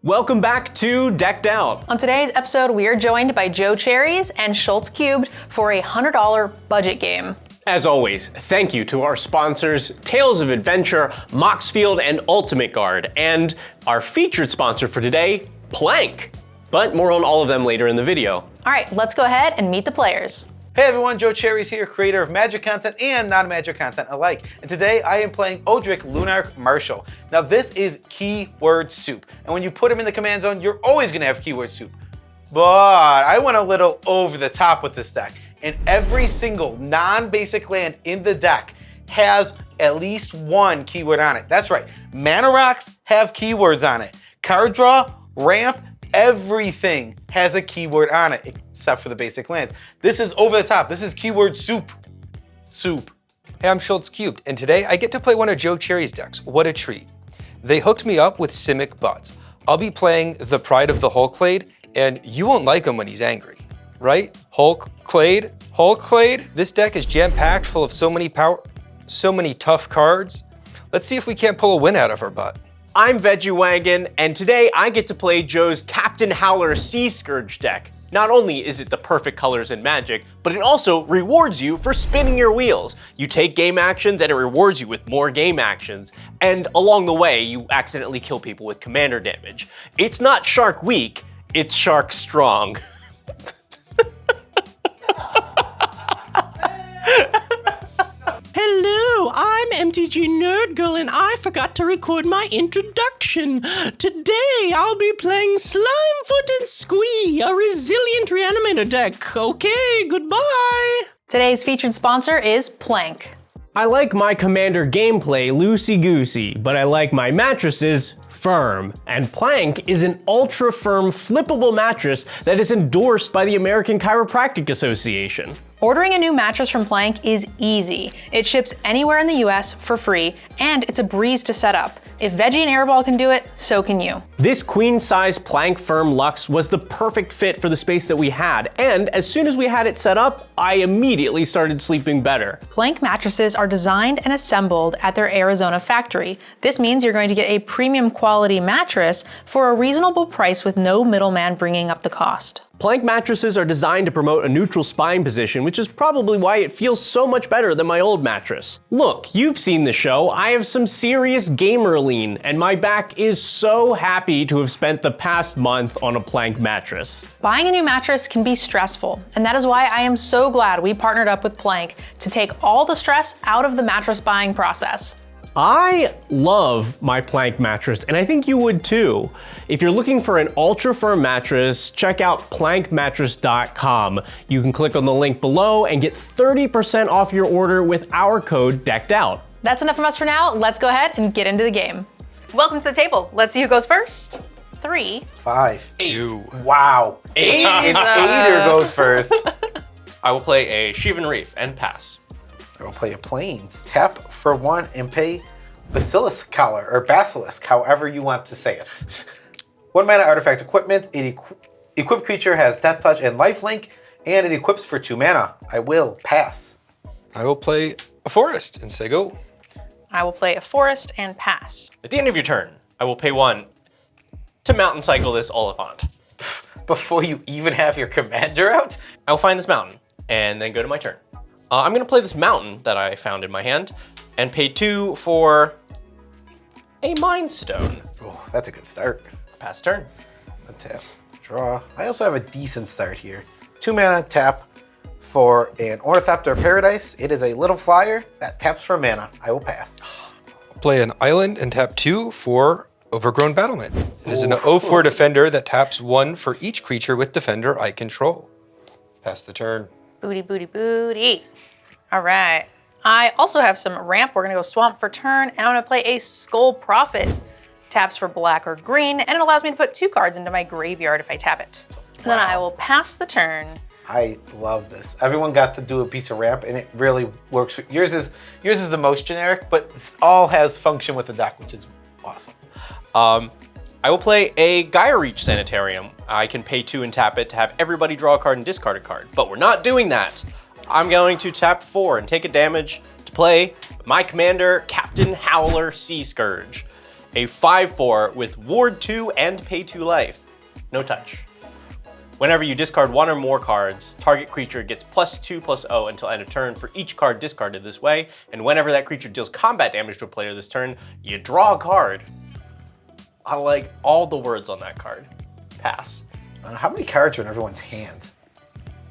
Welcome back to Decked Out. On today's episode, we are joined by Joe Cherries and SchulzCubed for a $100 budget game. As always, thank you to our sponsors, Tales of Adventure, Moxfield, and Ultimate Guard, and our featured sponsor for today, Plank. But more on all of them later in the video. All right, let's go ahead and meet the players. Hey everyone, Joe Cherries here, creator of magic content and non-magic content alike. And today I am playing Odric Lunar Marshal. Now this is keyword soup. And when you put him in the command zone, you're always gonna have keyword soup. But I went a little over the top with this deck. And every single non-basic land in the deck has at least one keyword on it. That's right, mana rocks have keywords on it. Card draw, ramp, everything has a keyword on it, except for the basic lands. This is over the top. This is keyword soup. Soup. Hey, I'm SchulzCubed, and today I get to play one of Joe Cherry's decks. What a treat. They hooked me up with Simic Buds. I'll be playing the Pride of the Hulklade, and you won't like him when he's angry, right? Hulklade? This deck is jam-packed full of so many tough cards. Let's see if we can't pull a win out of our butt. I'm VeggieWagon, and today I get to play Joe's Captain Howler Sea Scourge deck. Not only is it the perfect colors in Magic, but it also rewards you for spinning your wheels. You take game actions and it rewards you with more game actions. And along the way, you accidentally kill people with commander damage. It's not Shark weak, it's Shark strong. Hello, I'm MTGNerdGirl and I forgot to record my introduction. Today I'll be playing Slimefoot and Squee, a resilient reanimator deck. Okay, goodbye. Today's featured sponsor is Plank. I like my commander gameplay loosey-goosey, but I like my mattresses firm. And Plank is an ultra-firm flippable mattress that is endorsed by the American Chiropractic Association. Ordering a new mattress from Plank is easy. It ships anywhere in the US for free, and it's a breeze to set up. If Veggie and Airball can do it, so can you. This queen-size Plank Firm Luxe was the perfect fit for the space that we had, and as soon as we had it set up, I immediately started sleeping better. Plank mattresses are designed and assembled at their Arizona factory. This means you're going to get a premium quality mattress for a reasonable price with no middleman bringing up the cost. Plank mattresses are designed to promote a neutral spine position, which is probably why it feels so much better than my old mattress. Look, you've seen the show. I have some serious gamer lean, and my back is so happy to have spent the past month on a Plank mattress. Buying a new mattress can be stressful, and that is why I am so glad we partnered up with Plank to take all the stress out of the mattress buying process. I love my Plank mattress, and I think you would too. If you're looking for an ultra firm mattress, check out plankmattress.com. You can click on the link below and get 30% off your order with our code DECKEDOUT. That's enough from us for now. Let's go ahead and get into the game. Welcome to the table. Let's see who goes first. 3, 5, 2. Wow. 8. An Aider goes first. I will play a Sheevan Reef and pass. I will play a Plains. Tap for 1 and pay Basilisk Collar, or Basilisk, however you want to say it. 1 mana artifact equipment. An equipped creature has Death Touch and Lifelink, and it equips for 2 mana. I will pass. I will play a Forest and say go. I will play a Forest and pass. At the end of your turn, I will pay 1 to mountain cycle this Oliphant. Before you even have your commander out? I will find this mountain and then go to my turn. I'm gonna play this mountain that I found in my hand and pay 2 for a Mind Stone. Oh, that's a good start. Pass turn. Tap, draw. I also have a decent start here. 2 mana, tap for an Ornithopter Paradise. It is a little flyer that taps for mana. I will pass. I'll play an Island and tap 2 for Overgrown Battlement. It is an 0/4 defender that taps 1 for each creature with defender I control. Pass the turn. Booty, booty, booty. All right. I also have some ramp. We're gonna go Swamp for turn, and I'm gonna play a Skull Prophet. Taps for black or green, and it allows me to put 2 cards into my graveyard if I tap it. And then I will pass the turn. I love this. Everyone got to do a piece of ramp, and it really works. Yours is the most generic, but it all has function with the deck, which is awesome. I will play a Gaia Reach Sanitarium. I can pay 2 and tap it to have everybody draw a card and discard a card, but we're not doing that. I'm going to tap 4 and take a damage to play my commander, Captain Howler Sea Scourge. a 5/4 with Ward 2 and Pay 2 life. No touch. Whenever you discard one or more cards, target creature gets +2/+0 until end of turn for each card discarded this way, and whenever that creature deals combat damage to a player this turn, you draw a card. I like all the words on that card. Pass. How many cards are in everyone's hand?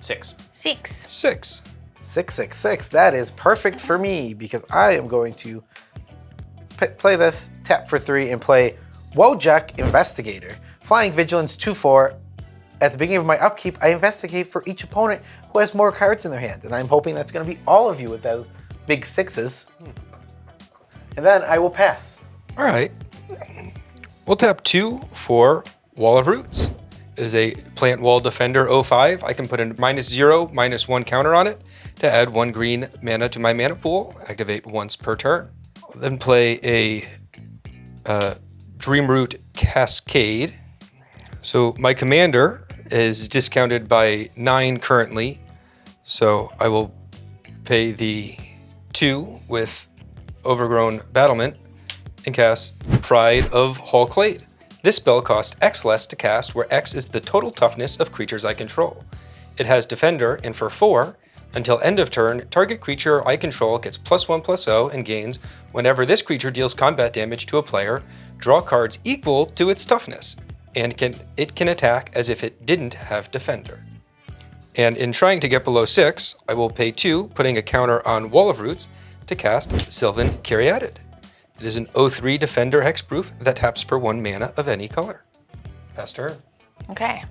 6. 6. 6. 6, 6, 6. That is perfect for me because I am going to play this, tap for 3, and play Wojak Investigator. Flying Vigilance 2/4. At the beginning of my upkeep, I investigate for each opponent who has more cards in their hand. And I'm hoping that's going to be all of you with those big 6s. And then I will pass. All right. We'll tap 2 for Wall of Roots. It is a Plant Wall Defender 05. I can put a -0/-1 counter on it to add 1 green mana to my mana pool. Activate once per turn. I'll then play a Dreamroot Cascade. So my commander is discounted by 9 currently. So I will pay the 2 with Overgrown Battlement and cast Pride of Hallclade. This spell costs X less to cast, where X is the total toughness of creatures I control. It has Defender, and for 4, until end of turn, target creature I control gets +1/+0 and gains whenever this creature deals combat damage to a player, draw cards equal to its toughness, and it can attack as if it didn't have Defender. And in trying to get below 6, I will pay 2, putting a counter on Wall of Roots to cast Sylvan Caryatid. It is an 03 Defender hexproof that taps for 1 mana of any color. Pass turn. Okay.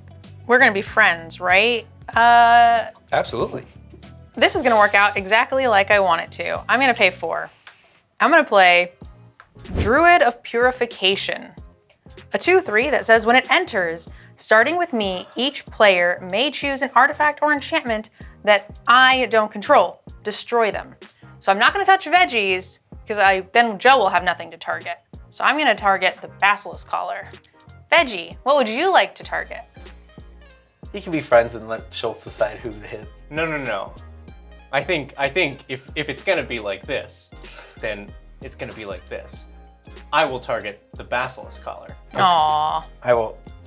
We're going to be friends, right? Absolutely. This is going to work out exactly like I want it to. I'm going to pay 4. I'm going to play Druid of Purification. A 2/3 that says when it enters, starting with me, each player may choose an artifact or enchantment that I don't control. Destroy them. So I'm not going to touch veggies, because then Joe will have nothing to target. So I'm going to target the Basilisk Collar. Veggie, what would you like to target? You can be friends and let Schultz decide who to hit. No. I think if it's gonna be like this, then it's gonna be like this. I will target the Basilisk Collar. Aww.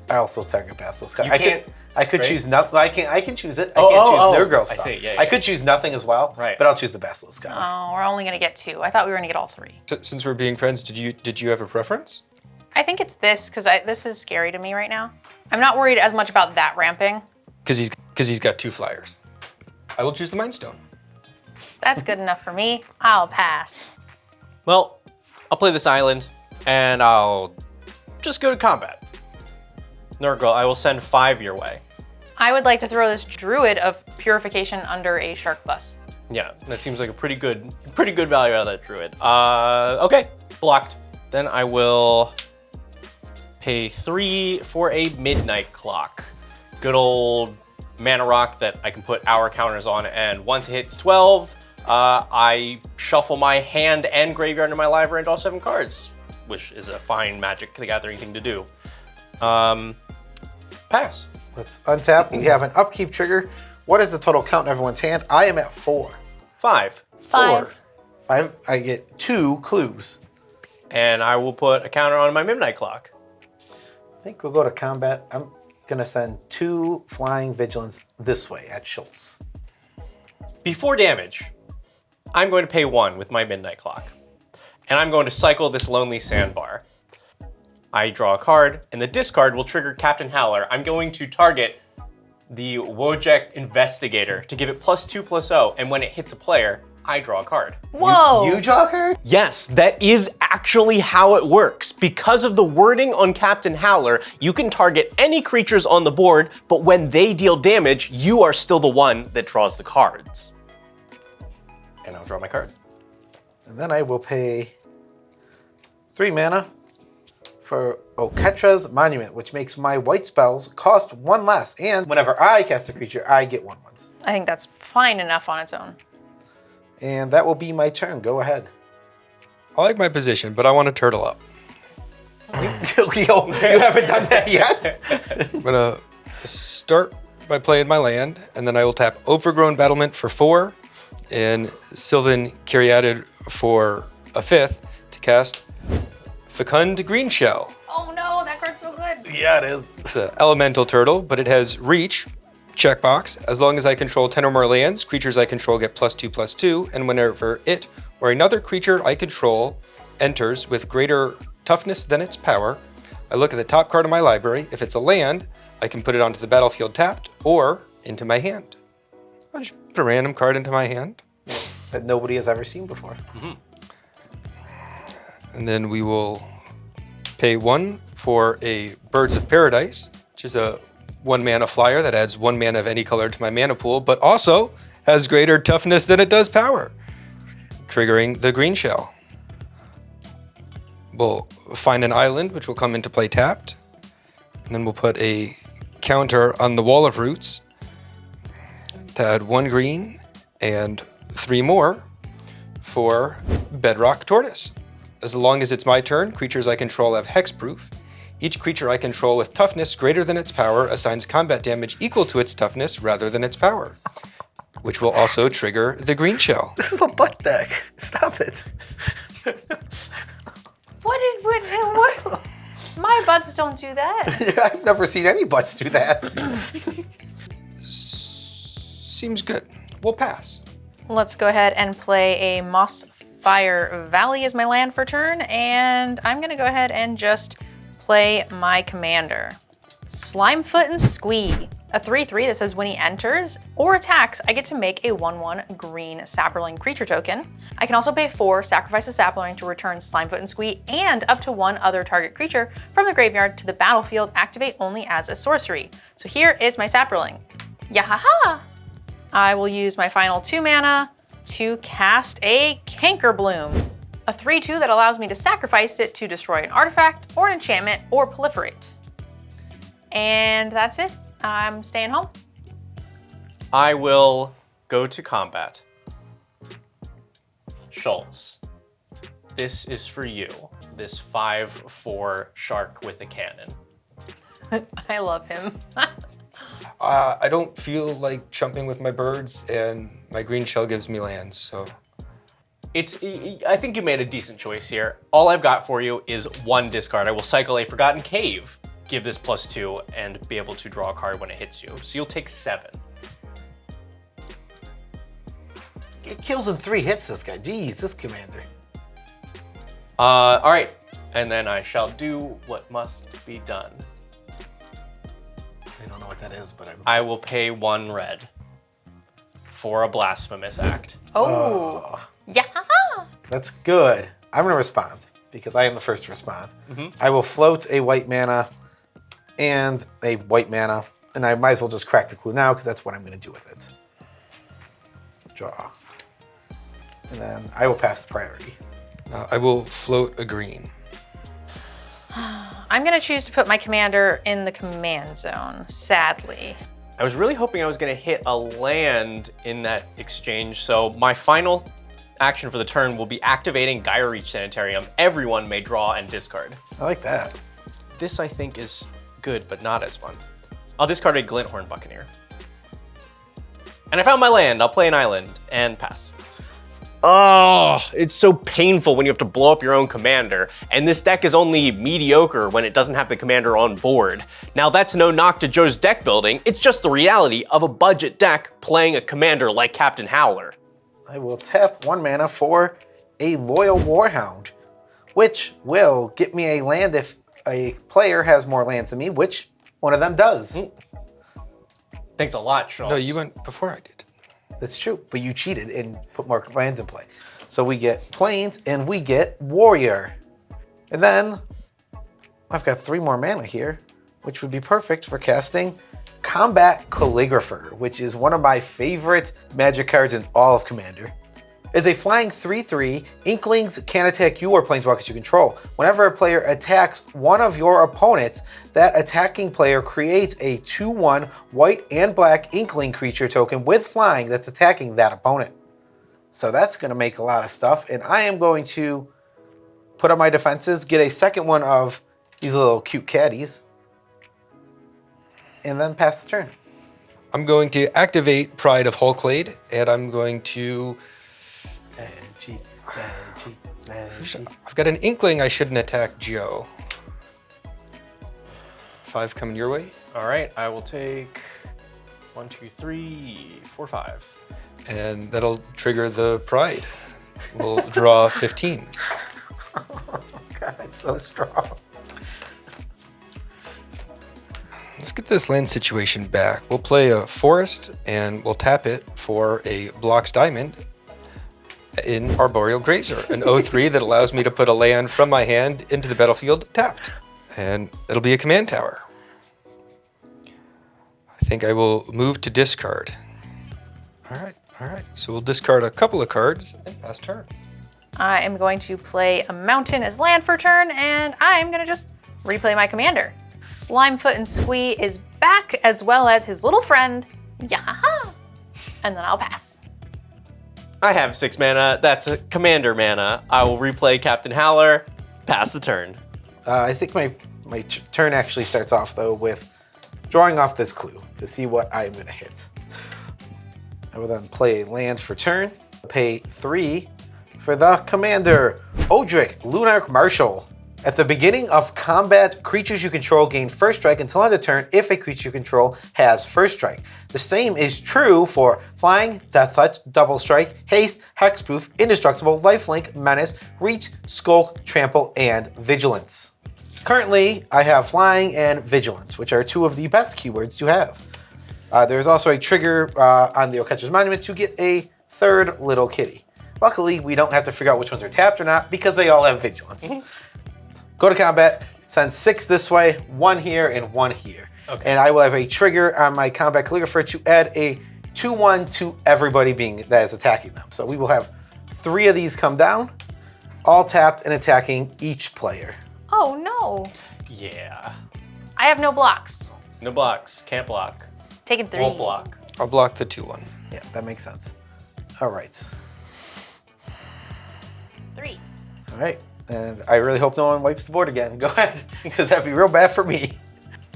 I also target Basilisk. You can't. I could right? choose nothing. I can choose it. I can't choose NerdGirl stuff. I see, yeah. I could choose nothing as well. Right. But I'll choose the Basilisk. Oh, we're only going to get 2. I thought we were going to get all 3. Since we're being friends, did you have a preference? I think it's this, because this is scary to me right now. I'm not worried as much about that ramping. Because he's got 2 flyers. I will choose the Mind Stone. That's good enough for me. I'll pass. Well, I'll play this island, and I'll just go to combat. NerdGirl, I will send 5 your way. I would like to throw this Druid of Purification under a Shark Bus. Yeah, that seems like a pretty good value out of that Druid. Okay, blocked. Then I will pay 3 for a Midnight Clock. Good old mana rock that I can put hour counters on, and once it hits 12, I shuffle my hand and graveyard into my library and draw 7 cards, which is a fine Magic the Gathering thing to do. Pass. Let's untap. We have an upkeep trigger. What is the total count in everyone's hand? I am at 4. 5. 5. 5. I get 2 clues. And I will put a counter on my Midnight Clock. I think we'll go to combat. I'm going to send 2 Flying Vigilance this way at Schultz. Before damage, I'm going to pay 1 with my Midnight Clock. And I'm going to cycle this Lonely Sandbar. I draw a card, and the discard will trigger Captain Howler. I'm going to target the Wojak Investigator to give it +2/+0, and when it hits a player, I draw a card. Whoa! You draw a card? Yes, that is actually how it works. Because of the wording on Captain Howler, you can target any creatures on the board, but when they deal damage, you are still the one that draws the cards. And I'll draw my card. And then I will pay 3 mana for Oketra's Monument, which makes my white spells cost 1 less. And whenever I cast a creature, I get 1 once. I think that's fine enough on its own. And that will be my turn. Go ahead. I like my position, but I want to turtle up. Yo, you haven't done that yet? I'm gonna start by playing my land, and then I will tap Overgrown Battlement for 4, and Sylvan Caryatid for a 5th to cast Fecund Green Shell. Oh no, that card's so good. Yeah, it is. It's an elemental turtle, but it has reach, checkbox. As long as I control 10 or more lands, creatures I control get +2/+2, and whenever it or another creature I control enters with greater toughness than its power, I look at the top card of my library. If it's a land, I can put it onto the battlefield tapped or into my hand. I'll just put a random card into my hand. That nobody has ever seen before. And then we will pay 1 for a Birds of Paradise, which is a 1 mana flyer that adds 1 mana of any color to my mana pool, but also has greater toughness than it does power, triggering the green shell. We'll find an island, which will come into play tapped, and then we'll put a counter on the Wall of Roots to add 1 green and 3 more for Bedrock Tortoise. As long as it's my turn, creatures I control have hexproof. Each creature I control with toughness greater than its power assigns combat damage equal to its toughness rather than its power, which will also trigger the green shell. This is a butt deck. Stop it. What? My butts don't do that. I've never seen any butts do that. Seems good. We'll pass. Let's go ahead and play a Mossfire Valley as my land for turn, and I'm gonna go ahead and just play my commander. Slimefoot and Squee, a 3/3 that says when he enters or attacks, I get to make a 1/1 green Sapperling creature token. I can also pay 4, sacrifice a Sapperling to return Slimefoot and Squee and up to 1 other target creature from the graveyard to the battlefield, activate only as a sorcery. So here is my Sapperling. Yahaha! I will use my final 2 mana to cast a Cankerbloom, a 3/2 that allows me to sacrifice it to destroy an artifact or an enchantment or proliferate. And that's it. I'm staying home. I will go to combat. Schultz, this is for you. This 5/4 shark with a cannon. I love him. I don't feel like chumping with my birds, and my green shell gives me lands, so. I think you made a decent choice here. All I've got for you is 1 discard. I will cycle a Forgotten Cave, give this +2, and be able to draw a card when it hits you. So you'll take 7. It kills in 3 hits, this guy. Jeez, this commander. All right, and then I shall do what must be done. I don't know what that is, but I will pay 1 red for a blasphemous act. Oh. Yeah. That's good. I'm gonna respond because I am the first to respond. I will float a white mana and a white mana, and I might as well just crack the clue now because that's what I'm gonna do with it. Draw. And then I will pass the priority. I will float a green. I'm gonna choose to put my commander in the command zone, sadly. I was really hoping I was gonna hit a land in that exchange, so my final action for the turn will be activating Gaia Reach Sanitarium. Everyone may draw and discard. I like that. This, I think, is good, but not as fun. I'll discard a Glinthorn Buccaneer. And I found my land. I'll play an island and pass. Oh, it's so painful when you have to blow up your own commander, and this deck is only mediocre when it doesn't have the commander on board. Now that's no knock to Joe's deck building, it's just the reality of a budget deck playing a commander like Captain Howler. I will tap 1 mana for a Loyal Warhound, which will get me a land if a player has more lands than me, which one of them does. Thanks a lot, Schultz. No, you went before I did. That's true, but you cheated and put more lands in play. So we get Plains and we get Warrior. And then I've got 3 more mana here, which would be perfect for casting Combat Calligrapher, which is one of my favorite Magic cards in all of Commander. As a flying 3/3, Inklings can attack you or Planeswalkers you control. Whenever a player attacks one of your opponents, that attacking player creates a 2/1 white and black Inkling creature token with flying that's attacking that opponent. So that's going to make a lot of stuff, and I am going to put on my defenses, get a second one of these little cute catties, and then pass the turn. I'm going to activate Pride of Hulklade, and I'm going to I've got an inkling I shouldn't attack Joe. 5 coming your way. All right, I will take 1, 2, 3, 4, 5. And that'll trigger the pride. We'll draw 15. Oh, God, it's so strong. Let's get this land situation back. We'll play a forest and we'll tap it for a Blocks Diamond in Arboreal Grazer, an 0/3 that allows me to put a land from my hand into the battlefield tapped. And it'll be a command tower. I think I will move to discard. All right. So we'll discard a couple of cards and pass turn. I am going to play a mountain as land for turn, and I'm gonna just replay my commander. Slimefoot and Squee is back, as well as his little friend, Yaha! And then I'll pass. I have 6 mana. That's a commander mana. I will replay Captain Howler. Pass the turn. I think my turn actually starts off, though, with drawing off this clue to see what I'm going to hit. I will then play a land for turn, pay 3 for the commander, Odric Lunarch Marshal. At the beginning of combat, creatures you control gain first strike until end of turn if a creature you control has first strike. The same is true for flying, death touch, double strike, haste, hexproof, indestructible, lifelink, menace, reach, skulk, trample, and vigilance. Currently, I have flying and vigilance, which are 2 of the best keywords to have. There's also a trigger on the Oketcher's Monument to get a 3rd little kitty. Luckily, we don't have to figure out which ones are tapped or not because they all have vigilance. Go to combat, send 6 this way, 1 here, and 1 here. Okay. And I will have a trigger on my combat calligrapher to add a 2/1 to everybody that is attacking them. So we will have 3 of these come down, all tapped and attacking each player. Oh no. Yeah. I have no blocks. No blocks. Can't block. Taking 3. Won't block. I'll block the 2/1. Yeah, that makes sense. All right. 3. All right. And I really hope no one wipes the board again. Go ahead, because that'd be real bad for me.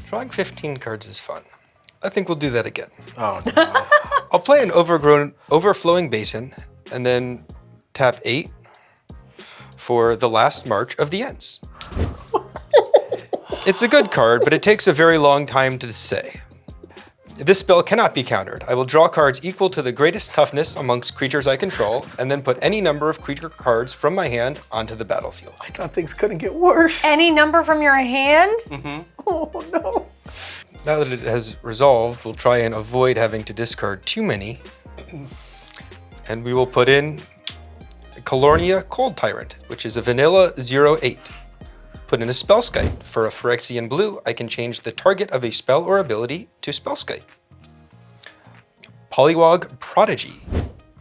Drawing 15 cards is fun. I think we'll do that again. Oh, no. I'll play an overflowing basin and then tap 8 for the last March of the Ents. It's a good card, but it takes a very long time to say. This spell cannot be countered. I will draw cards equal to the greatest toughness amongst creatures I control, and then put any number of creature cards from my hand onto the battlefield. I thought things couldn't get worse. Any number from your hand? Mm-hmm. Oh, no. Now that it has resolved, we'll try and avoid having to discard too many. And we will put in Calornia Cold Tyrant, which is a vanilla 0/8. Put in a Spellskite. For a Phyrexian blue, I can change the target of a spell or ability to Spellskite. Polywog Prodigy,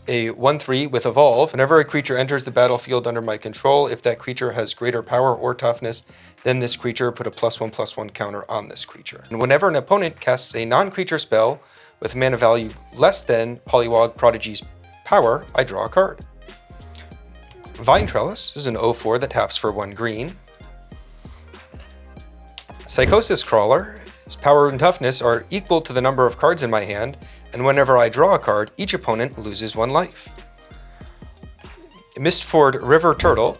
a 1/3 with Evolve. Whenever a creature enters the battlefield under my control, if that creature has greater power or toughness than this creature, put a +1/+1 counter on this creature. And whenever an opponent casts a non-creature spell with mana value less than Polywog Prodigy's power, I draw a card. Vine Trellis is an 0/4 that taps for 1 green. Psychosis Crawler, his power and toughness are equal to the number of cards in my hand, and whenever I draw a card, each opponent loses 1 life. Mistford River Turtle.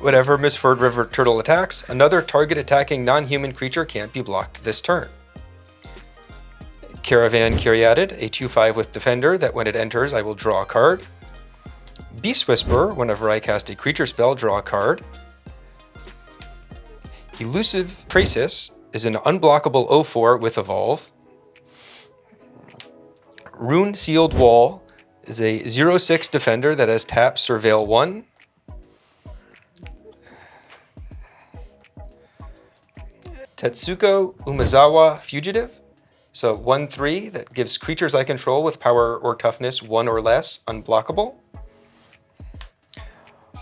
Whenever Mistford River Turtle attacks, another target attacking non-human creature can't be blocked this turn. Caravan Caryatid, a 2/5 with Defender that when it enters, I will draw a card. Beast Whisperer, whenever I cast a creature spell, draw a card. Elusive Traces is an unblockable 0/4 with Evolve. Rune Sealed Wall is a 0/6 defender that has tap Surveil 1. Tetsuko Umezawa Fugitive, so 1/3 that gives creatures I control with power or toughness 1 or less unblockable.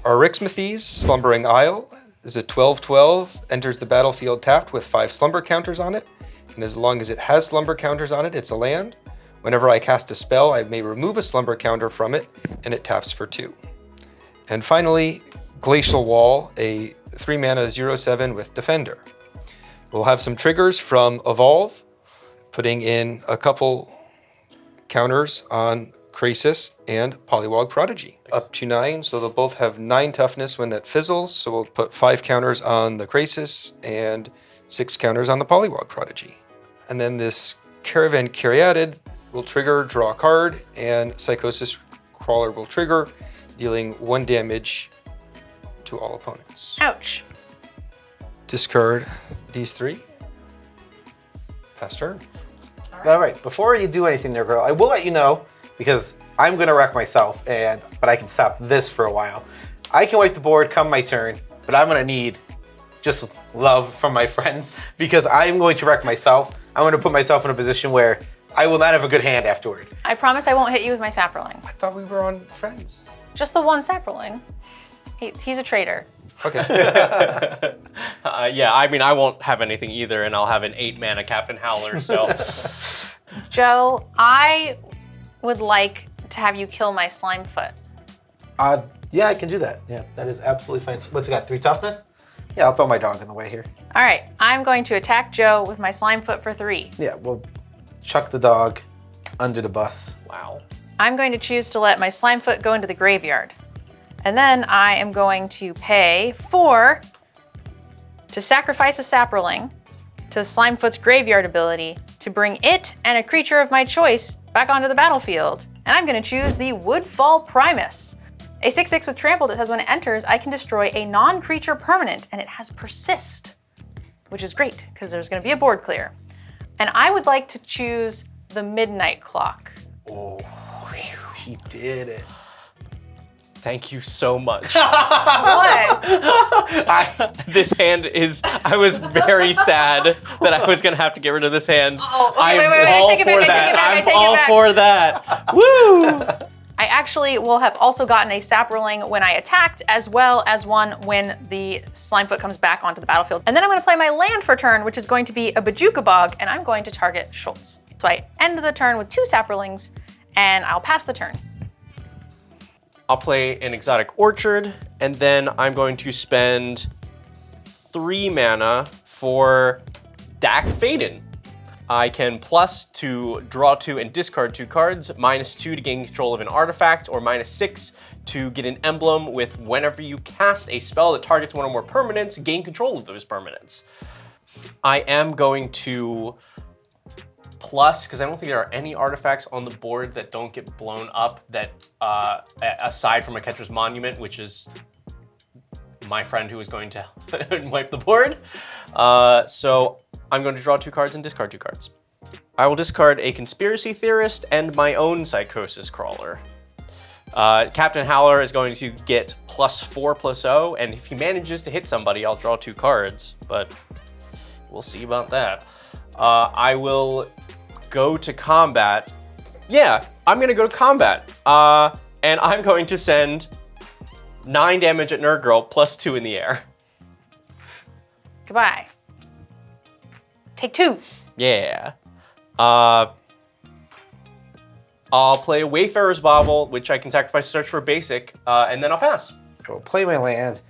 Arixmathes Slumbering Isle is a 12/12, enters the battlefield tapped with 5 slumber counters on it, and as long as it has slumber counters on it, it's a land. Whenever I cast a spell, I may remove a slumber counter from it, and it taps for 2. And finally, Glacial Wall, a 3 mana 0/7 with Defender. We'll have some triggers from Evolve, putting in a couple counters on Krasis, and Polywog Prodigy. Up to 9, so they'll both have 9 toughness when that fizzles. So we'll put 5 counters on the Krasis and 6 counters on the Polywog Prodigy. And then this Caravan Caryatid will trigger, draw a card, and Psychosis Crawler will trigger, dealing 1 damage to all opponents. Ouch. Discard these 3. Pass turn. All right, before you do anything there, girl, I will let you know, because I'm gonna wreck myself, but I can stop this for a while. I can wipe the board come my turn, but I'm gonna need just love from my friends, because I'm going to wreck myself. I'm gonna put myself in a position where I will not have a good hand afterward. I promise I won't hit you with my Saproling. I thought we were on friends. Just the one Saproling. He's a traitor. Okay. Yeah, I mean, I won't have anything either, and I'll have an 8-mana Captain Howler, so. Joe, I would like to have you kill my Slimefoot. Yeah, I can do that. Yeah, that is absolutely fine. What's it got, 3 toughness? Yeah, I'll throw my dog in the way here. All right, I'm going to attack Joe with my Slimefoot for 3. Yeah, we'll chuck the dog under the bus. Wow. I'm going to choose to let my Slimefoot go into the graveyard. And then I am going to pay 4 to sacrifice a Saproling to Slimefoot's graveyard ability to bring it and a creature of my choice back onto the battlefield. And I'm going to choose the Woodfall Primus. A 6/6 with trample that says when it enters, I can destroy a non-creature permanent, and it has persist, which is great because there's going to be a board clear. And I would like to choose the Midnight Clock. Oh, he did it. Thank you so much. What? This hand is, I was very sad that I was gonna have to get rid of this hand. Oh, okay, I'm wait, all take it for back, that. I take it I'm all back. for that. Woo! I actually will have also gotten a Saproling when I attacked, as well as one when the Slimefoot comes back onto the battlefield. And then I'm going to play my land for turn, which is going to be a Bajukabog, and I'm going to target Schultz. So I end the turn with 2 Saprolings, and I'll pass the turn. I'll play an Exotic Orchard, and then I'm going to spend 3 mana for Dak Faden. I can plus to draw 2 and discard 2 cards, -2 to gain control of an artifact, or -6 to get an emblem with whenever you cast a spell that targets 1 or more permanents, gain control of those permanents. I am going to plus, because I don't think there are any artifacts on the board that don't get blown up that, aside from a Catcher's Monument, which is my friend who is going to wipe the board. So I'm going to draw 2 cards and discard 2 cards. I will discard a Conspiracy Theorist and my own Psychosis Crawler. Captain Howler is going to get +4/+0, and if he manages to hit somebody, I'll draw 2 cards, but we'll see about that. I will go to combat. Yeah, I'm gonna go to combat. And I'm going to send 9 damage at NerdGirl +2 in the air. Goodbye. Take 2. Yeah. I'll play a Wayfarer's Bauble, which I can sacrifice to search for a basic, and then I'll pass. I'll play my land.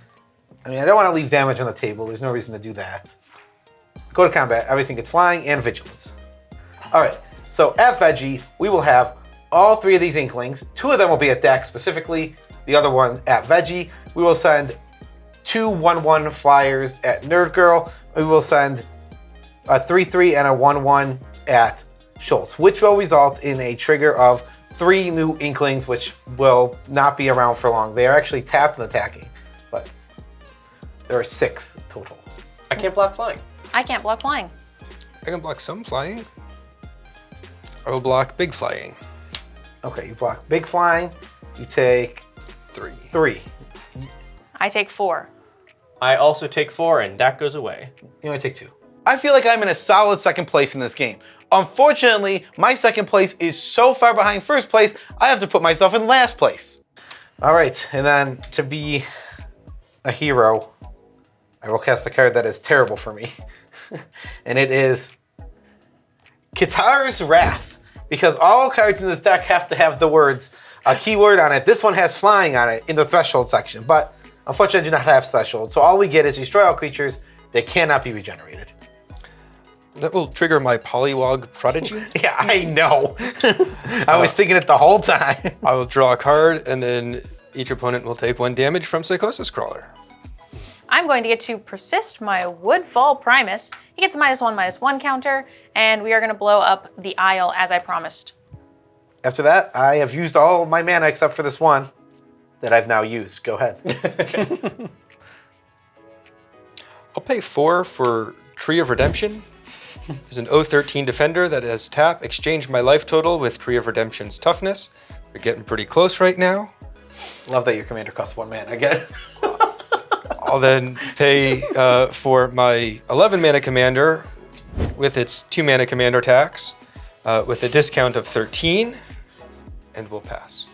I mean, I don't want to leave damage on the table. There's no reason to do that. Go to combat. Everything gets flying and vigilance. All right. So at Veggie, we will have all 3 of these Inklings. 2 of them will be at deck specifically. The other one at Veggie. We will send 2 1/1 flyers at NerdGirl. We will send a 3/3 and a 1/1 at Schultz, which will result in a trigger of 3 new Inklings, which will not be around for long. They are actually tapped and attacking, but there are 6 total. I can't block flying. I can't block flying. I can block some flying. I will block big flying. Okay, you block big flying. You take 3. I take 4. I also take 4, and that goes away. You only take 2. I feel like I'm in a solid second place in this game. Unfortunately, my second place is so far behind first place, I have to put myself in last place. All right, and then to be a hero, I will cast a card that is terrible for me. And it is Kitar's Wrath. Because all cards in this deck have to have the words, a keyword on it. This one has flying on it in the threshold section, but unfortunately I do not have threshold. So all we get is destroy all creatures that cannot be regenerated. That will trigger my Polywog Prodigy. Yeah, I know. I was thinking it the whole time. I will draw a card, and then each opponent will take 1 damage from Psychosis Crawler. I'm going to get to persist my Woodfall Primus. He gets a -1/-1 counter, and we are going to blow up the Isle as I promised. After that, I have used all of my mana except for this one that I've now used. Go ahead. I'll pay 4 for Tree of Redemption. There's an 013 defender that has tap. Exchange my life total with Tree of Redemption's toughness. We're getting pretty close right now. Love that your commander costs 1 mana again. I'll then pay for my 11 mana commander with its 2 mana commander tax with a discount of 13, and we'll pass.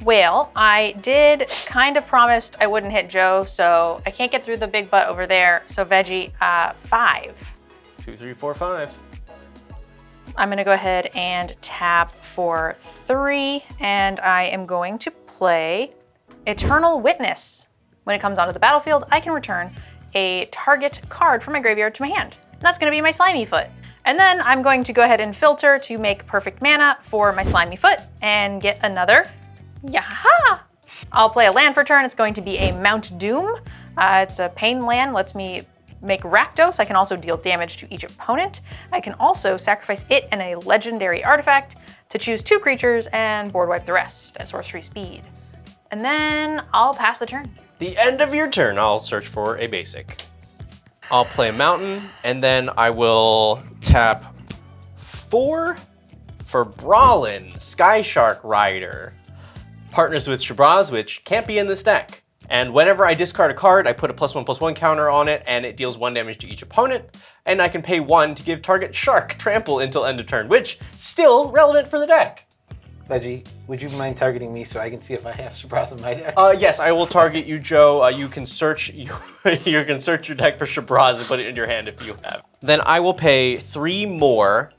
Well, I did kind of promised I wouldn't hit Joe, so I can't get through the big butt over there. So Veggie, 5. 2, 3, 4, 5. I'm gonna go ahead and tap for 3, and I am going to play Eternal Witness. When it comes onto the battlefield, I can return a target card from my graveyard to my hand. And that's gonna be my Slimy Foot. And then I'm going to go ahead and filter to make perfect mana for my Slimy Foot and get another Yaha! I'll play a land for turn. It's going to be a Mount Doom. It's a pain land, lets me make Rakdos. I can also deal damage to each opponent. I can also sacrifice it and a legendary artifact to choose 2 creatures and board wipe the rest at sorcery speed. And then I'll pass the turn. The end of your turn, I'll search for a basic. I'll play Mountain, and then I will tap 4 for Brawlin, Sky Shark Rider. Partners with Shabazz, which can't be in this deck. And whenever I discard a card, I put a +1/+1 counter on it, and it deals 1 damage to each opponent. And I can pay 1 to give target shark trample until end of turn, which still relevant for the deck. Veggie, would you mind targeting me so I can see if I have Shabazz in my deck? Yes, I will target you, Joe. You can search you can search your deck for Shabazz and put it in your hand if you have. Then I will pay 3 more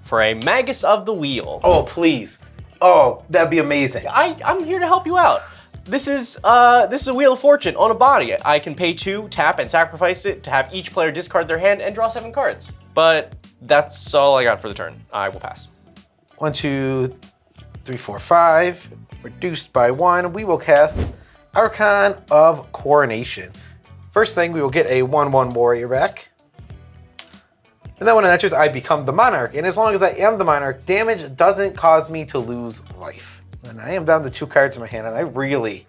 for a Magus of the Wheel. Oh, please. Oh, that'd be amazing. I'm here to help you out. This is a Wheel of Fortune on a body. I can pay 2, tap, and sacrifice it to have each player discard their hand and draw 7 cards. But that's all I got for the turn. I will pass. 1, 2, 3, 4, 5. Reduced by 1. We will cast Archon of Coronation. First thing, we will get a 1/1 warrior back. And then when it enters, I become the Monarch. And as long as I am the Monarch, damage doesn't cause me to lose life. And I am down to 2 cards in my hand, and I really,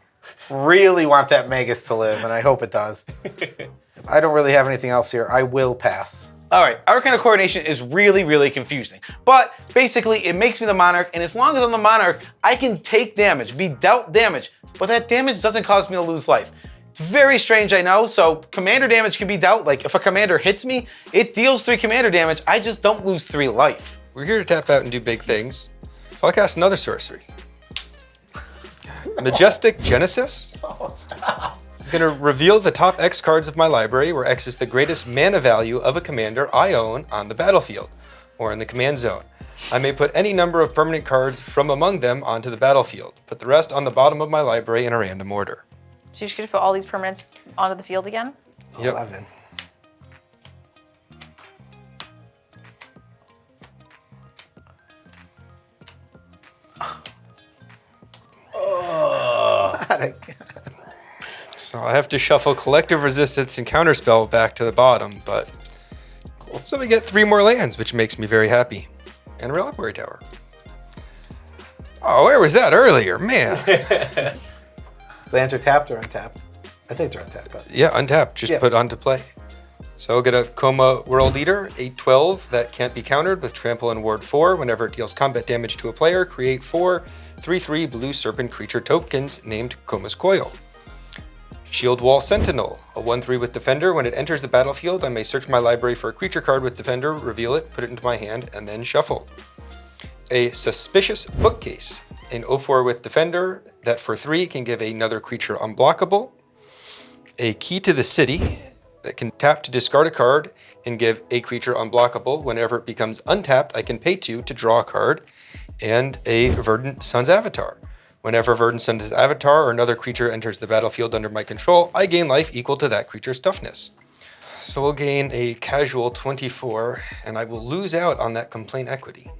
really want that Magus to live, and I hope it does. Because I don't really have anything else here. I will pass. All right, Archon of Coronation is really, really confusing. But basically, it makes me the Monarch, and as long as I'm the Monarch, I can take damage, be dealt damage, but that damage doesn't cause me to lose life. It's very strange, I know. So commander damage can be dealt. Like if a commander hits me, it deals 3 commander damage. I just don't lose 3 life. We're here to tap out and do big things. So I'll cast another sorcery. Majestic Genesis. Oh, stop. I'm gonna reveal the top X cards of my library, where X is the greatest mana value of a commander I own on the battlefield, or in the command zone. I may put any number of permanent cards from among them onto the battlefield. Put the rest on the bottom of my library in a random order. So you're just gonna put all these permanents onto the field again? Yep. 11. So I have to shuffle Collective Resistance and Counterspell back to the bottom, but cool. So we get 3 more lands, which makes me very happy. And a Reliquary Tower. Oh, where was that earlier? Man. Lands are tapped or untapped? I think they're untapped, but Yeah, untapped, just put onto play. So I'll get a Coma World Eater, 8/12, that can't be countered with Trample and Ward 4. Whenever it deals combat damage to a player, create 4 3/3 blue serpent creature tokens named Coma's Coil. Shield Wall Sentinel, a 1/3 with Defender. When it enters the battlefield, I may search my library for a creature card with Defender, reveal it, put it into my hand, and then shuffle. A Suspicious Bookcase, an 0/4 with Defender that for 3 can give another creature unblockable. A Key to the City that can tap to discard a card and give a creature unblockable. Whenever it becomes untapped, I can pay 2 to draw a card. And a Verdant Sun's Avatar. Whenever Verdant Sun's Avatar or another creature enters the battlefield under my control, I gain life equal to that creature's toughness. So we'll gain a casual 24, and I will lose out on that complaint equity.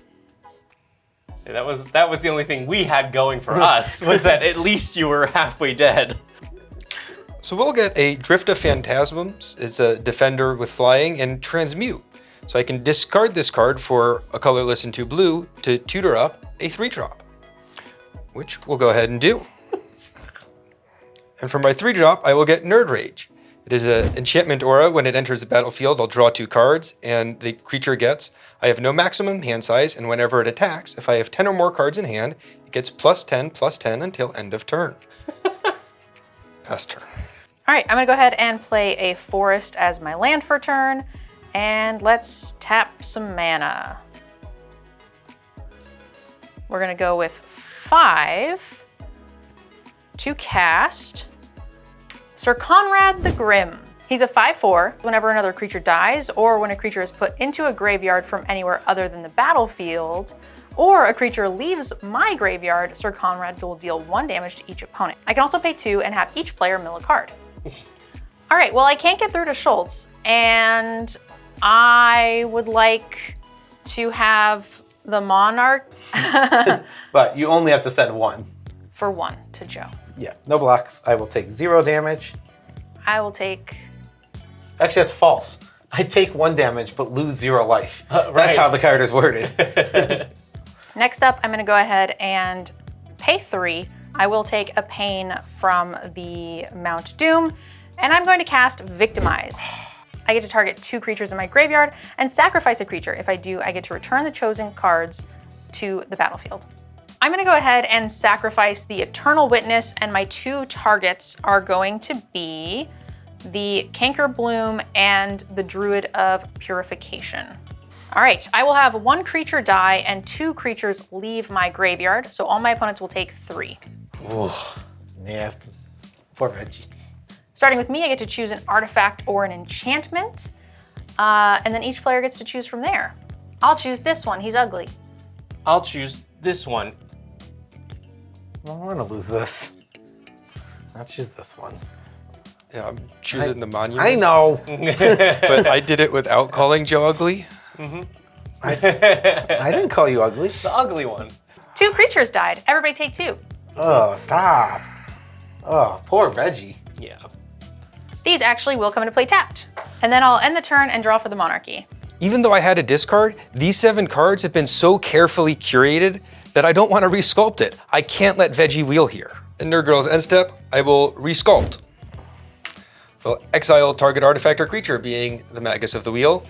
Yeah, that was the only thing we had going for us, was that at least you were halfway dead. So we'll get a Drift of Phantasms. It's a defender with flying, and Transmute. So I can discard this card for a colorless and 2 blue to tutor up a 3-drop, which we'll go ahead and do. And for my 3-drop, I will get Nerd Rage. It is an enchantment aura. When it enters the battlefield, I'll draw 2 cards, and the creature gets, I have no maximum hand size, and whenever it attacks, if I have 10 or more cards in hand, it gets +10/+10 until end of turn. Pass turn. All right, I'm gonna go ahead and play a forest as my land for turn, and let's tap some mana. We're gonna go with 5 to cast Sir Conrad the Grim. He's a 5/4. Whenever another creature dies, or when a creature is put into a graveyard from anywhere other than the battlefield, or a creature leaves my graveyard, Sir Conrad will deal 1 damage to each opponent. I can also pay 2 and have each player mill a card. All right, well, I can't get through to Schultz, and I would like to have the Monarch But you only have to send 1. for 1 to Joe. Yeah, no blocks. I will take 0 damage. I will take... Actually, that's false. I take 1 damage but lose 0 life. Right. That's how the card is worded. Next up, I'm gonna go ahead and pay 3. I will take a pain from the Mount Doom, and I'm going to cast Victimize. I get to target 2 creatures in my graveyard and sacrifice a creature. If I do, I get to return the chosen cards to the battlefield. I'm gonna go ahead and sacrifice the Eternal Witness, and my 2 targets are going to be the Canker Bloom and the Druid of Purification. All right, I will have 1 creature die and 2 creatures leave my graveyard, so all my opponents will take 3. Ooh, yeah, poor Veggie. Starting with me, I get to choose an artifact or an enchantment, and then each player gets to choose from there. I'll choose this one, he's ugly. I'll choose this one. I don't want to lose this. I'll choose this one. Yeah, I'm choosing the monument. I know. But I did it without calling Joe ugly. I didn't call you ugly. The ugly one. 2 creatures died. Everybody take 2. Oh, stop. Oh, poor Veggie. Yeah. These actually will come into play tapped. And then I'll end the turn and draw for the Monarchy. Even though I had a discard, these 7 cards have been so carefully curated that I don't want to resculpt it. I can't let Veggie wheel here. In NerdGirl's end step, I will resculpt. Well, exile target artifact or creature, being the Magus of the Wheel.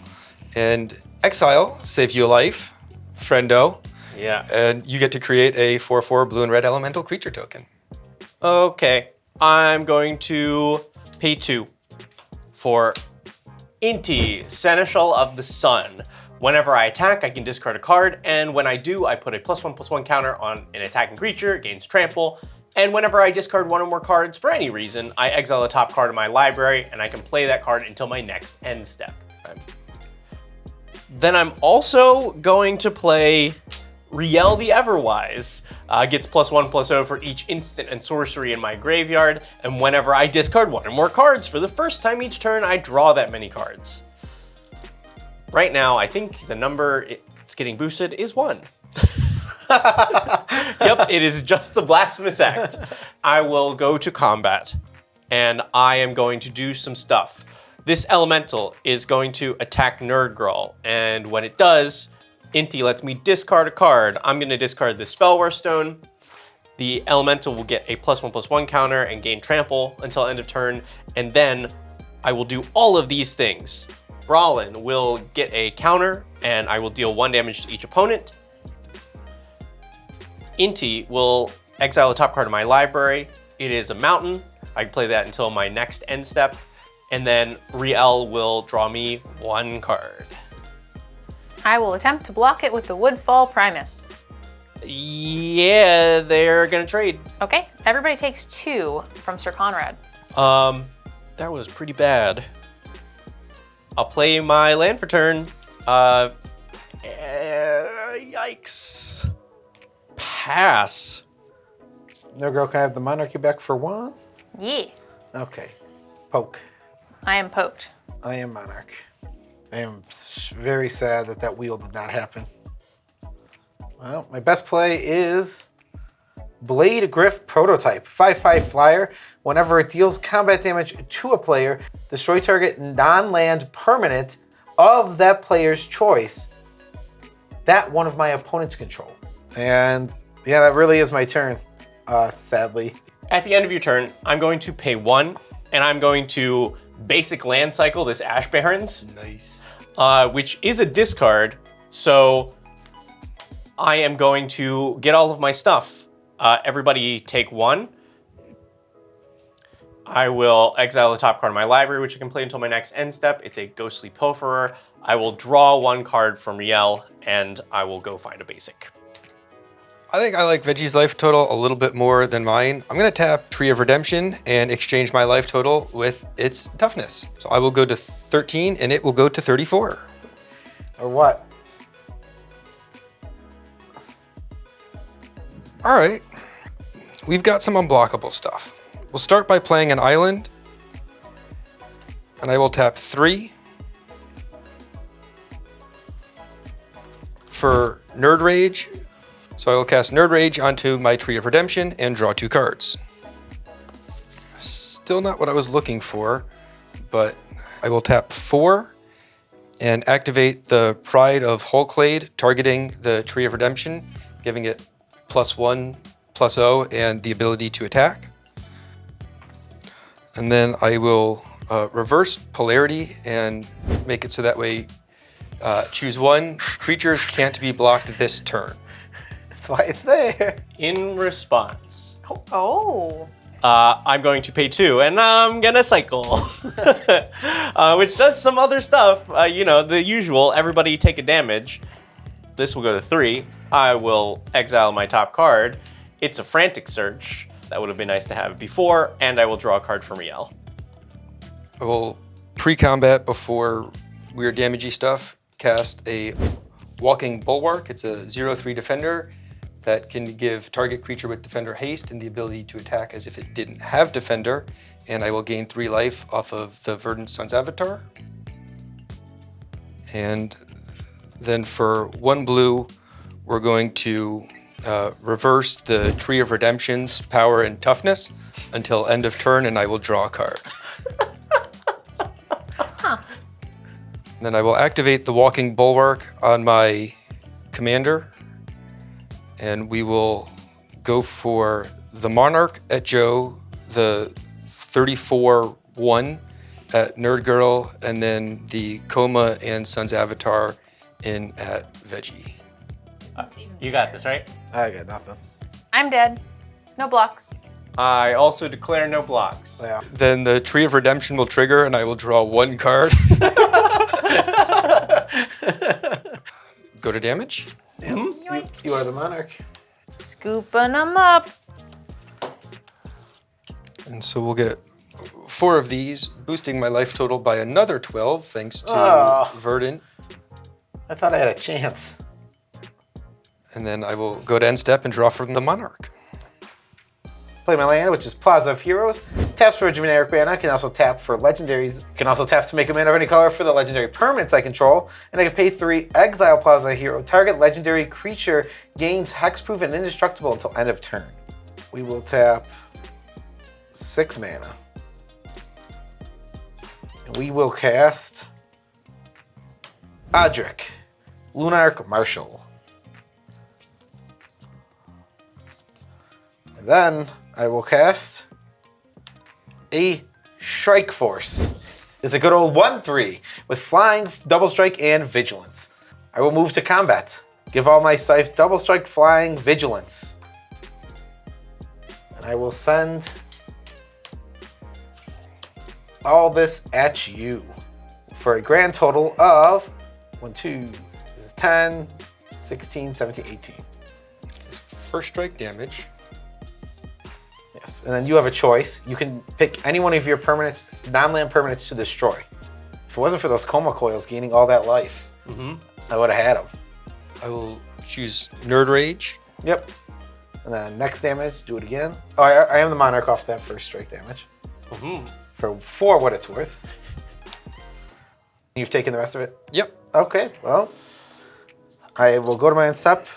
And exile saves you a life, friendo. Yeah. And you get to create a 4/4 blue and red elemental creature token. Okay. I'm going to pay 2 for Inti, Seneschal of the Sun. Whenever I attack, I can discard a card, and when I do, I put a +1/+1 counter on an attacking creature, it gains trample, and whenever I discard 1 or more cards for any reason, I exile the top card of my library, and I can play that card until my next end step. Then I'm also going to play Riel the Everwise. Gets +1/+0 for each instant and sorcery in my graveyard, and whenever I discard 1 or more cards for the first time each turn, I draw that many cards. Right now, I think the number it's getting boosted is 1. Yep, it is just the Blasphemous Act. I will go to combat, and I am going to do some stuff. This elemental is going to attack NerdGirl, and when it does, Inti lets me discard a card. I'm going to discard this Spellware Stone. The elemental will get a +1/+1 counter and gain trample until end of turn, and then I will do all of these things. Brawlin will get a counter, and I will deal 1 damage to each opponent. Inti will exile the top card of my library. It is a mountain. I can play that until my next end step. And then Riel will draw me 1 card. I will attempt to block it with the Woodfall Primus. Yeah, they're gonna trade. Okay, everybody takes 2 from Sir Conrad. That was pretty bad. I'll play my land for turn. Yikes. Pass. No girl can I have the Monarchy back for 1? Yeah, Okay. Poke. I am poked. I am Monarch. I am very sad that that wheel did not happen. Well, my best play is Blade Griff Prototype. 5/5 flyer. Whenever it deals combat damage to a player, destroy target non-land permanent of that player's choice that one of my opponents control. And yeah, that really is my turn, sadly. At the end of your turn, I'm going to pay 1, and I'm going to basic land cycle this Ash Barrens. Nice. Which is a discard, so I am going to get all of my stuff. Everybody take 1. I will exile the top card of my library, which I can play until my next end step. It's a Ghostly Pilferer. I will draw 1 card from Riel, and I will go find a basic. I think I like Veggie's life total a little bit more than mine. I'm gonna tap Tree of Redemption and exchange my life total with its toughness. So I will go to 13 and it will go to 34. Or what? All right, we've got some unblockable stuff. We'll start by playing an island, and I will tap 3 for Nerd Rage. So I will cast Nerd Rage onto my Tree of Redemption and draw 2 cards. Still not what I was looking for, but I will tap 4 and activate the Pride of Hulklade, targeting the Tree of Redemption, giving it +1/+0 and the ability to attack. And then I will reverse polarity and make it so that way choose 1. Creatures can't be blocked this turn. That's why it's there. In response, Oh. I'm going to pay 2, and I'm gonna cycle, which does some other stuff. You know, the usual. Everybody take a damage. This will go to 3. I will exile my top card. It's a Frantic Search. That would have been nice to have before, and I will draw a card from Riel. I will pre-combat before weird damagey stuff, cast a Walking Bulwark. It's a 0/3 defender that can give target creature with defender haste and the ability to attack as if it didn't have defender, and I will gain 3 life off of the Verdant Sun's Avatar. And then for 1 blue, we're going to reverse the Tree of Redemption's power and toughness until end of turn, and I will draw a card. And then I will activate the Walking Bulwark on my commander, and we will go for the Monarch at Joe, the 34/1 at NerdGirl, and then the Coma and Sun's Avatar in at Veggie. You got this, right? I got nothing. I'm dead. No blocks. I also declare no blocks. Yeah. Then the Tree of Redemption will trigger, and I will draw 1 card. Go to damage. You are the Monarch. Scooping them up. And so we'll get 4 of these, boosting my life total by another 12, thanks to Verdant. I thought I had a chance. And then I will go to end step and draw from the Monarch. Play my land, which is Plaza of Heroes. Taps for a generic mana. Can also tap for legendaries. Can also tap to make a mana of any color for the legendary permanents I control. And I can pay 3, exile Plaza Hero. Target legendary creature gains hexproof and indestructible until end of turn. We will tap 6 mana. And we will cast Odric, Lunarch Marshal. And then I will cast a Strike Force. It's a good old 1/3 with flying, double strike, and vigilance. I will move to combat. Give all my stuff double strike, flying, vigilance. And I will send all this at you for a grand total of 1, 2, this is 10, 16, 17, 18. First strike damage. Yes, and then you have a choice. You can pick any one of your permanents, non-land permanents to destroy. If it wasn't for those coma coils gaining all that life, I would have had them. I will choose Nerd Rage. Yep. And then next damage, do it again. Oh, I am the Monarch off that first strike damage. For what it's worth. You've taken the rest of it? Yep. Okay, well, I will go to my end step.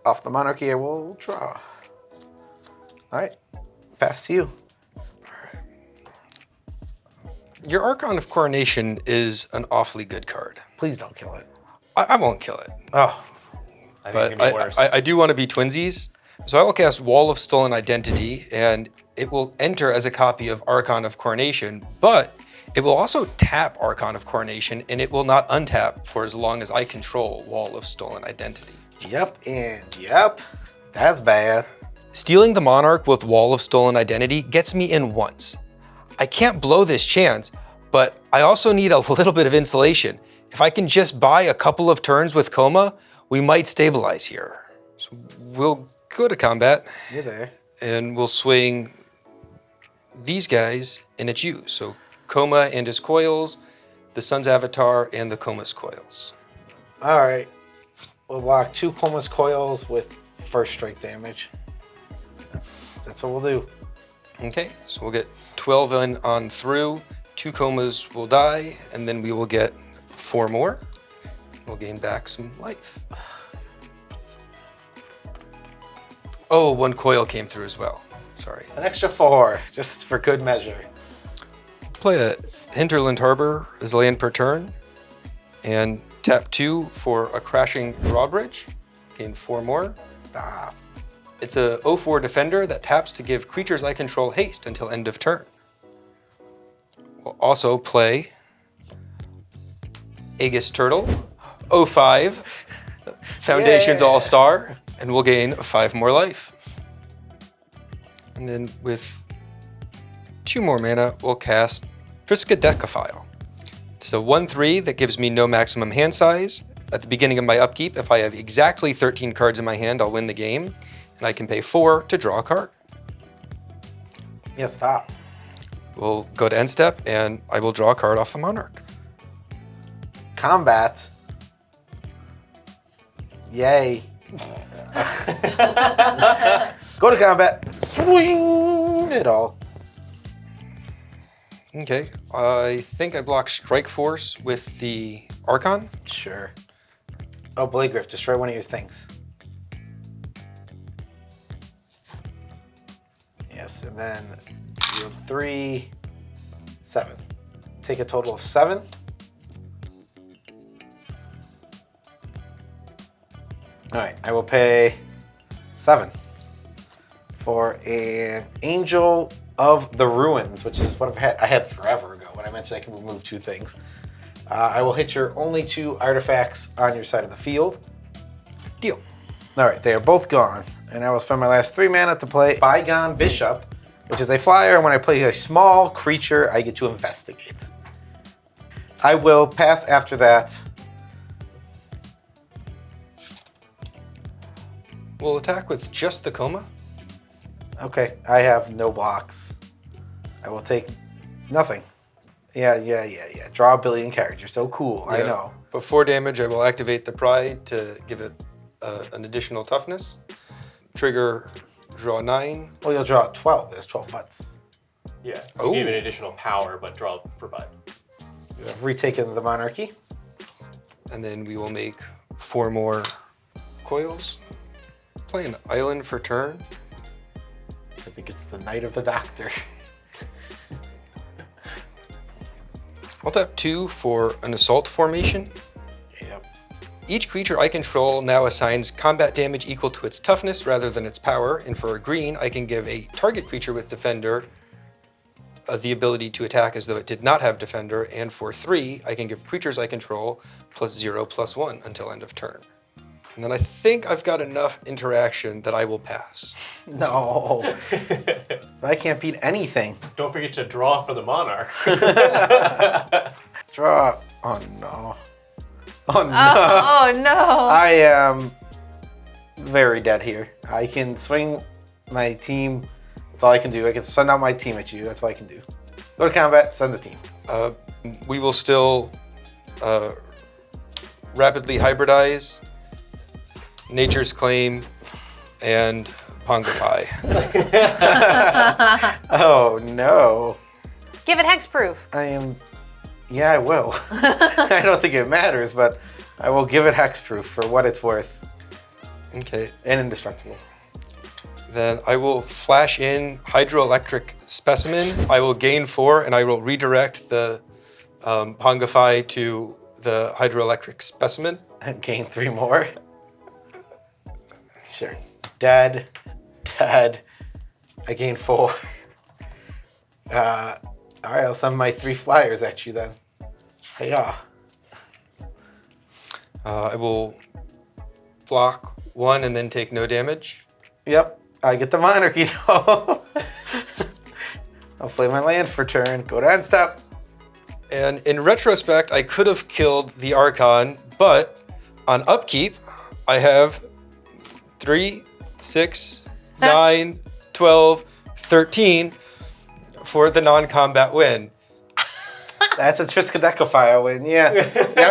Off the monarchy, I will draw. All right, pass to you. Your Archon of Coronation is an awfully good card. Please don't kill it. I won't kill it, Oh, I think but it's gonna be worse. I do want to be twinsies. So I will cast Wall of Stolen Identity, and it will enter as a copy of Archon of Coronation, but it will also tap Archon of Coronation, and it will not untap for as long as I control Wall of Stolen Identity. yep, and yep. That's bad. Stealing the Monarch with Wall of Stolen Identity gets me in once. I can't blow this chance, but I also need a little bit of insulation. If I can just buy a couple of turns with Coma, we might stabilize here. So we'll go to combat, You're there. and we'll swing these guys, and it's you. So Coma and his coils, the Sun's Avatar, and the Coma's coils. All right. We'll block 2 Coma's coils with first strike damage. That's what we'll do. Okay, so we'll get 12 in on through, 2 Comas will die, and then we will get 4 more. We'll gain back some life. Oh, 1 coil came through as well. Sorry. An extra 4, just for good measure. Play a Hinterland Harbor as land per turn, and tap 2 for a Crashing Drawbridge. Gain 4 more. Stop. It's a 0/4 defender that taps to give creatures I control haste until end of turn. We'll also play Aegis Turtle, 0/5, Foundations Yeah. All-Star, and we'll gain 5 more life. And then with 2 more mana, we'll cast Friska Decaphile. It's a 1/3 that gives me no maximum hand size. At the beginning of my upkeep, if I have exactly 13 cards in my hand, I'll win the game. And I can pay 4 to draw a card. Yeah, stop. We'll go to end step, and I will draw a card off the Monarch. Combat. Yay. Go to combat. Swing it all. Okay, I think I block Strike Force with the Archon. Sure. Oh, Blade Griff, destroy one of your things. Yes, and then deal 3, 7. Take a total of 7. All right, I will pay 7 for an Angel of the Ruins, which is what I had forever ago when I mentioned I could remove 2 things. I will hit your only 2 artifacts on your side of the field. Deal. All right, they are both gone. And I will spend my last 3 mana to play Bygone Bishop, which is a flyer. And when I play a small creature, I get to investigate. I will pass after that. We'll attack with just the Coma. Okay, I have no blocks. I will take nothing. Yeah. Draw a billion cards. You're so cool. I Yeah. know. For 4 damage, I will activate the Pride to give it an additional toughness. Trigger, draw 9. Well, you'll draw 12. There's 12 butts. Yeah. Oh. Give it additional power, but draw for bud. You have retaken the monarchy. And then we will make 4 more coils. Play an island for turn. I think it's the Knight of the Doctor. I'll tap 2 for an assault formation. Yep. Each creature I control now assigns combat damage equal to its toughness rather than its power, and for a green, I can give a target creature with Defender the ability to attack as though it did not have Defender, and for 3, I can give creatures I control +0/+1 until end of turn. And then I think I've got enough interaction that I will pass. No. I can't beat anything. Don't forget to draw for the Monarch. Draw. Oh no. Oh no. Oh no. I am very dead here. I can swing my team. That's all I can do. I can send out my team at you. That's what I can do. Go to combat, send the team. We will still rapidly hybridize, Nature's Claim, and Pongify. Oh no. Give it hexproof. I am Yeah, I will. I don't think it matters, but I will give it hexproof for what it's worth. Okay. And indestructible. Then I will flash in Hydroelectric Specimen. I will gain 4, and I will redirect the Pongify to the Hydroelectric Specimen. And gain 3 more. Sure. Dead. I gain 4. All right, I'll send my 3 flyers at you then. Hiya. I will block 1 and then take no damage. Yep, I get the Monarchy though. I'll play my land for turn, go to end step. And in retrospect, I could have killed the Archon, but on upkeep, I have 3, 6, 9, 12, 13 for the non-combat win. That's a Triskaidekaphile win, yeah. The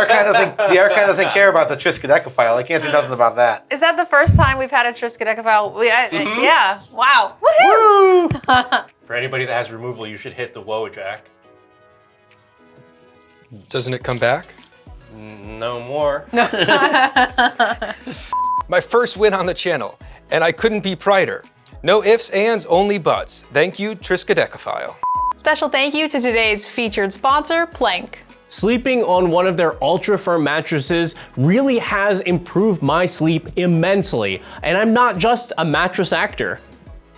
Archon doesn't care about the Triskaidekaphile. I can't do nothing about that. Is that the first time we've had a Triskaidekaphile? Yeah. Wow. Woohoo! For anybody that has removal, you should hit the Wojak. Doesn't it come back? No more. My first win on the channel, and I couldn't be prouder. No ifs, ands, only buts. Thank you, Triskaidekaphile. Special thank you to today's featured sponsor, Plank. Sleeping on one of their ultra firm mattresses really has improved my sleep immensely, and I'm not just a mattress actor.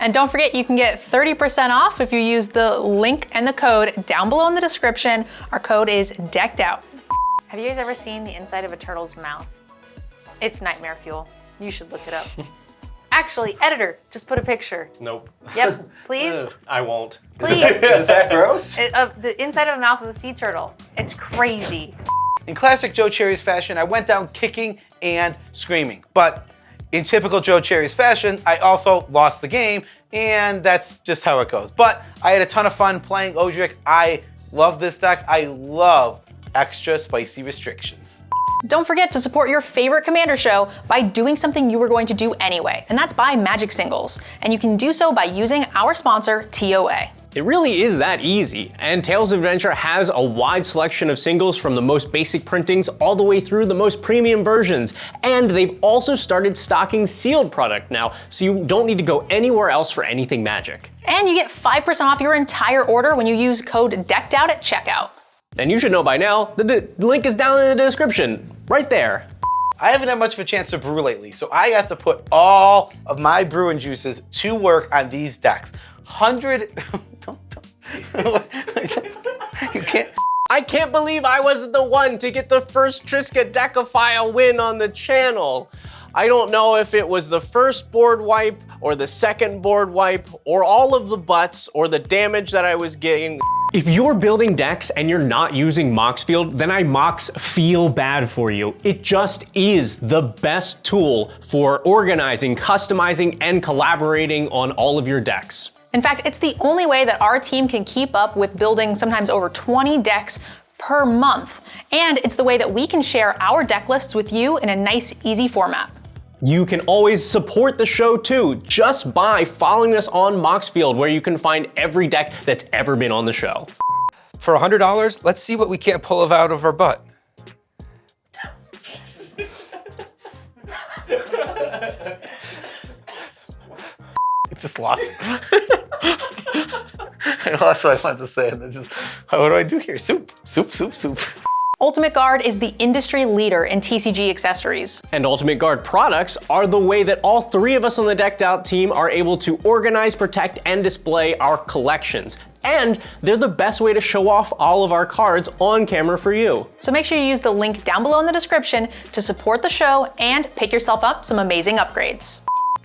And don't forget, you can get 30% off if you use the link and the code down below in the description. Our code is decked out. Have you guys ever seen the inside of a turtle's mouth? It's nightmare fuel. You should look it up. Actually, editor, just put a picture. Nope. Yep, please. I won't. Please. Is it that gross? The inside of the mouth of a sea turtle. It's crazy. In classic Joe Cherries fashion, I went down kicking and screaming. But in typical Joe Cherries fashion, I also lost the game, and that's just how it goes. But I had a ton of fun playing Odric. I love this deck. I love extra spicy restrictions. Don't forget to support your favorite Commander show by doing something you were going to do anyway, and that's buy Magic singles. And you can do so by using our sponsor, TOA. It really is that easy, and Tales of Adventure has a wide selection of singles from the most basic printings all the way through the most premium versions. And they've also started stocking sealed product now, so you don't need to go anywhere else for anything Magic. And you get 5% off your entire order when you use code DECKEDOUT at checkout. And you should know by now, the link is down in the description, right there. I haven't had much of a chance to brew lately, so I got to put all of my brewing juices to work on these decks. 100, you can't. I can't believe I wasn't the one to get the first Triskaidekaphile win on the channel. I don't know if it was the first board wipe or the second board wipe or all of the butts or the damage that I was getting. If you're building decks and you're not using Moxfield, then I feel bad for you. It just is the best tool for organizing, customizing, and collaborating on all of your decks. In fact, it's the only way that our team can keep up with building sometimes over 20 decks per month. And it's the way that we can share our deck lists with you in a nice, easy format. You can always support the show too, just by following us on Moxfield, where you can find every deck that's ever been on the show. For $100, let's see what we can't pull out of our butt. Just lost. I lost what I wanted to say, and then just, what do I do here? Soup. Ultimate Guard is the industry leader in TCG accessories. And Ultimate Guard products are the way that all 3 of us on the Decked Out team are able to organize, protect, and display our collections. And they're the best way to show off all of our cards on camera for you. So make sure you use the link down below in the description to support the show and pick yourself up some amazing upgrades.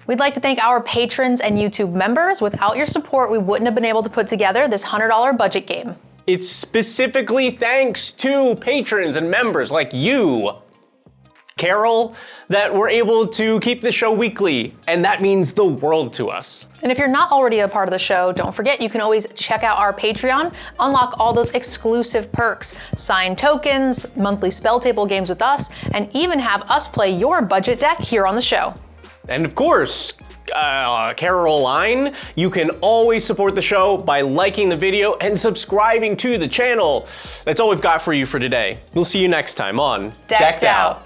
We'd like to thank our patrons and YouTube members. Without your support, we wouldn't have been able to put together this $100 budget game. It's specifically thanks to patrons and members like you, Carol, that we're able to keep the show weekly, and that means the world to us. And if you're not already a part of the show, don't forget you can always check out our Patreon, unlock all those exclusive perks, signed tokens, monthly spell table games with us, and even have us play your budget deck here on the show. And of course, Caroline, you can always support the show by liking the video and subscribing to the channel. That's all we've got for you for today. We'll see you next time on Decked Out.